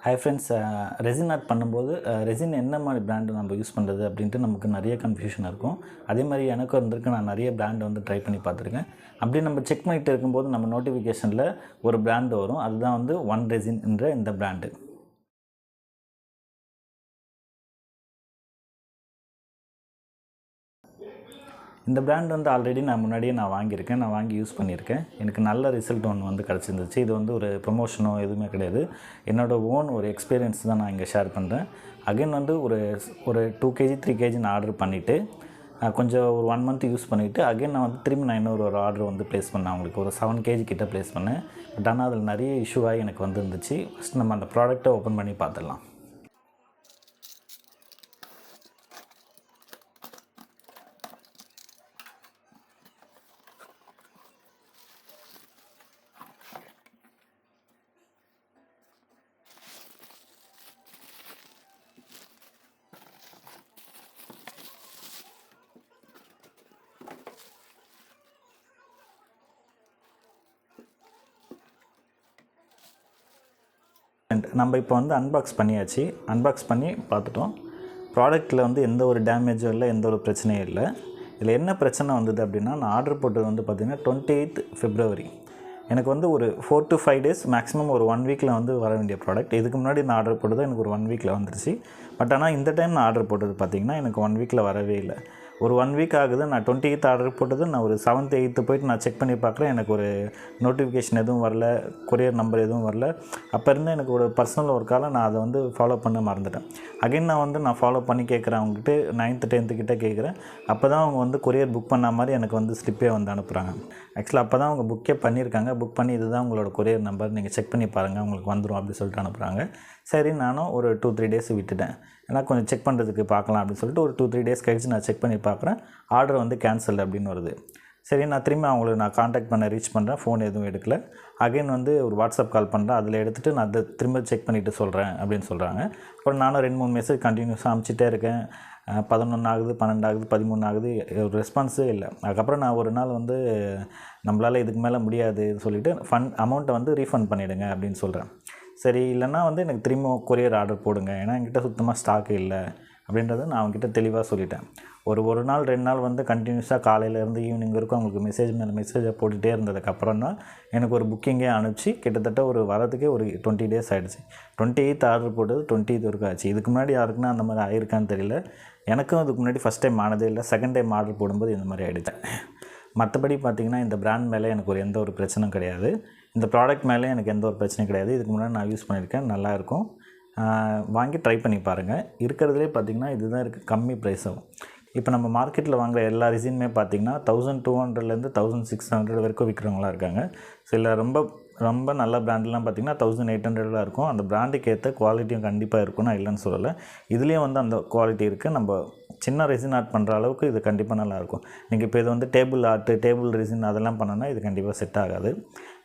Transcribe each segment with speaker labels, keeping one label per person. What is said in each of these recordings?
Speaker 1: Hi friends, resin art பண்ணும்போது resin என்ன மாதிரி பிராண்டு நம்ம யூஸ் பண்ணுறது அப்படின்ட்டு நமக்கு நிறைய கன்ஃபியூஷன் இருக்கும். அதே மாதிரி எனக்கும் இருந்திருக்கு. நான் நிறைய பிராண்ட் வந்து ட்ரை பண்ணி பார்த்துருக்கேன். அப்படி நம்ம செக் பண்ணிட்டு இருக்கும்போது நம்ம நோட்டிஃபிகேஷனில் ஒரு பிராண்டு வரும். அதுதான் வந்து ஒன் ரெசின் என்ற இந்த பிராண்டு. இந்த பிராண்ட் வந்து ஆல்ரெடி நான் முன்னாடியே வாங்கியிருக்கேன். நான் வாங்கி யூஸ் பண்ணியிருக்கேன். எனக்கு நல்ல ரிசல்ட் ஒன்று வந்து கிடச்சிருந்துச்சு. இது வந்து ஒரு ப்ரொமோஷனோ எதுவுமே கிடையாது. என்னோடய ஓன் ஒரு எக்ஸ்பீரியன்ஸ் தான் நான் இங்கே ஷேர் பண்ணுறேன். அகைன் வந்து ஒரு 2 kg 3 kg நான் ஆர்டர் பண்ணிவிட்டு கொஞ்சம் ஒரு 1 month யூஸ் பண்ணிவிட்டு அகைன் நான் வந்து திரும்பி நான் இன்னொரு ஆர்டர் வந்து ப்ளேஸ் பண்ணேன். அவங்களுக்கு ஒரு 7 kg கிட்ட ப்ளேஸ் பண்ணேன். பட் ஆனால் அதில் நிறைய இஷ்யூவாகி எனக்கு வந்துருந்துச்சு. ஃபஸ்ட் நம்ம அந்த ப்ராடக்ட்டை ஓப்பன் பண்ணி பார்த்துடலாம். நம்ம இப்போ வந்து அன்பாக்ஸ் பண்ணியாச்சு. அன்பாக்ஸ் பண்ணி பார்த்துட்டோம். ப்ராடக்ட்டில் வந்து எந்த ஒரு டேமேஜும் இல்லை, எந்த ஒரு பிரச்சனையும் இல்லை. இதில் என்ன பிரச்சனை வந்தது அப்படின்னா, நான் ஆர்டர் போட்டது வந்து பார்த்திங்கன்னா 28th February. எனக்கு வந்து ஒரு 4 to 5 days மேக்ஸிமம் ஒரு 1 வீக்கில் வந்து வர வேண்டிய ப்ராடக்ட். இதுக்கு முன்னாடி நான் ஆர்டர் போட்டது எனக்கு ஒரு 1 வீக்கில் வந்துருச்சு. பட் ஆனால் இந்த டைம் நான் ஆர்டர் போட்டது பார்த்திங்கன்னா எனக்கு 1 வீக்கில் வரவே இல்லை. ஒரு 1 வீக் ஆகுது. நான் 28th ஆர்டர் போட்டது. நான் ஒரு 7th 8th போய்ட்டு நான் செக் பண்ணி பார்க்குறேன். எனக்கு ஒரு நோட்டிஃபிகேஷன் எதுவும் வரல, கொரியர் நம்பர் எதுவும் வரல. அப்போ இருந்து எனக்கு ஒரு பர்சனல் ஒர்க்கால் நான் அதை வந்து ஃபாலோ பண்ண மறந்துட்டேன். அகைன் நான் ஃபாலோ பண்ணி கேட்குறேன். அவங்ககிட்ட 9th 10th கிட்டே கேட்குறேன். அப்போ தான் அவங்க வந்து கொரியர் புக் பண்ண மாதிரி எனக்கு வந்து ஸ்லிப்பே வந்து அனுப்புகிறாங்க. ஆக்சுவலாக அப்போ தான் அவங்க புக்கே பண்ணியிருக்காங்க. புக் பண்ணி இதுதான் உங்களோட கொரியர் நம்பர், நீங்கள் செக் பண்ணி பாருங்கள், உங்களுக்கு வந்துடும் அப்படி சொல்லிட்டு அனுப்புகிறாங்க. சரி, நானும் ஒரு 2-3 days விட்டுட்டேன். ஏன்னா கொஞ்சம் செக் பண்ணுறதுக்கு பார்க்கலாம் அப்படின்னு சொல்லிட்டு ஒரு 2-3 days கழிச்சு நான் செக் பண்ணி பார்க்குறேன். ஆர்டர் வந்து கேன்சல் அப்படின்னு வருது. சரி, நான் திரும்பி அவங்களுக்கு நான் காண்டாக்ட் பண்ண ரீச் பண்ணுறேன். ஃபோன் எதுவும் எடுக்கல. அகைன் வந்து ஒரு வாட்ஸ்அப் கால் பண்ணுறேன். அதில் எடுத்துகிட்டு நான் அதை திரும்ப செக் பண்ணிவிட்டு சொல்கிறேன் அப்படின்னு சொல்கிறாங்க. அப்புறம் நானும் 2-3 மெசேஜ் கண்டினியூஸாக அனுப்பிச்சிட்டே இருக்கேன். 11 ஆகுது, 12 ஆகுது, 13 ஆகுது, ஒரு ரெஸ்பான்ஸே இல்லை. அதுக்கப்புறம் நான் ஒரு நாள் வந்து நம்மளால் இதுக்கு மேலே முடியாதுன்னு சொல்லிவிட்டு அமௌண்ட்டை வந்து ரீஃபண்ட் பண்ணிவிடுங்க அப்படின்னு சொல்கிறேன். சரி, இல்லைன்னா வந்து எனக்கு திரும்ப கொரியர் ஆர்டர் போடுங்க, ஏன்னா என்கிட்ட சுத்தமாக ஸ்டாக் இல்லை அப்படின்றத நான் அவங்ககிட்ட தெளிவாக சொல்லிட்டேன். ஒரு நாள் 2 நாள் வந்து கண்டினியூஸாக காலையிலேருந்து ஈவினிங் வரைக்கும் அவங்களுக்கு மெசேஜ் மேலே மெசேஜை போட்டுகிட்டே இருந்ததுக்கப்புறம் தான் எனக்கு ஒரு புக்கிங்கே அனுப்பிச்சு கிட்டத்தட்ட ஒரு வரதுக்கே ஒரு 20 days ஆகிடுச்சு. 28th ஆர்டர் போட்டது 20th வரைக்கும் ஆச்சு. இதுக்கு முன்னாடி யாருக்குன்னா அந்த மாதிரி ஆயிருக்கான்னு தெரியல. எனக்கும் இதுக்கு முன்னாடி ஃபஸ்ட் டைம் ஆனதே இல்லை. செகண்ட் டைம் ஆர்டர் போடும்போது இந்த மாதிரி ஆகிடுச்சு. மற்றபடி பார்த்திங்கன்னா இந்த பிராண்ட் மேலே எனக்கு எந்த ஒரு பிரச்சனையும் கிடையாது. இந்த ப்ராடக்ட் மேலே எனக்கு எந்த ஒரு பிரச்சனையும் கிடையாது. இதுக்கு முன்னாடி நான் யூஸ் பண்ணியிருக்கேன். நல்லாயிருக்கும். வாங்கி ட்ரை பண்ணி பாருங்கள். இருக்கிறதுலே பார்த்திங்கன்னா இதுதான் இருக்குது, கம்மி ப்ரைஸ் ஆகும். இப்போ நம்ம மார்க்கெட்டில் வாங்குகிற எல்லா ரெசினுமே பார்த்திங்கன்னா 1200 1600 வரைக்கும் விற்கிறவங்களாம் இருக்காங்க. சில ரொம்ப நல்ல பிராண்ட்லாம் பார்த்திங்கன்னா 1800 இருக்கும். அந்த பிராண்டுக்கு ஏற்ற குவாலிட்டியும் கண்டிப்பாக இருக்கும், நான் இல்லைன்னு சொல்லலை. இதுலேயும் வந்து அந்த குவாலிட்டி இருக்குது. நம்ம சின்ன ரெசின் ஆர்ட் பண்ணுற அளவுக்கு இது கண்டிப்பாக நல்லாயிருக்கும். நீங்கள் இப்போ இது வந்து டேபிள் ரெசின் அதெல்லாம் பண்ணோன்னா இது கண்டிப்பாக செட் ஆகாது.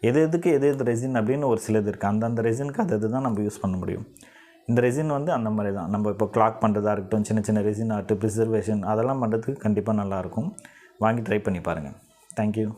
Speaker 1: எது ரெசின் அப்படின்னு ஒரு சிலது இருக்குது. அந்தந்த ரெசினுக்கு அது தான் நம்ம யூஸ் பண்ண முடியும். இந்த ரெசின் வந்து அந்த மாதிரி தான். நம்ம இப்போ கிளாக் பண்ணுறதா இருக்கட்டும், சின்ன சின்ன ரெசின் ஆர்ட்டு, ப்ரிசர்வேஷன் அதெல்லாம் பண்ணுறதுக்கு கண்டிப்பாக நல்லாயிருக்கும். வாங்கி ட்ரை பண்ணி பாருங்கள். தேங்க்யூ.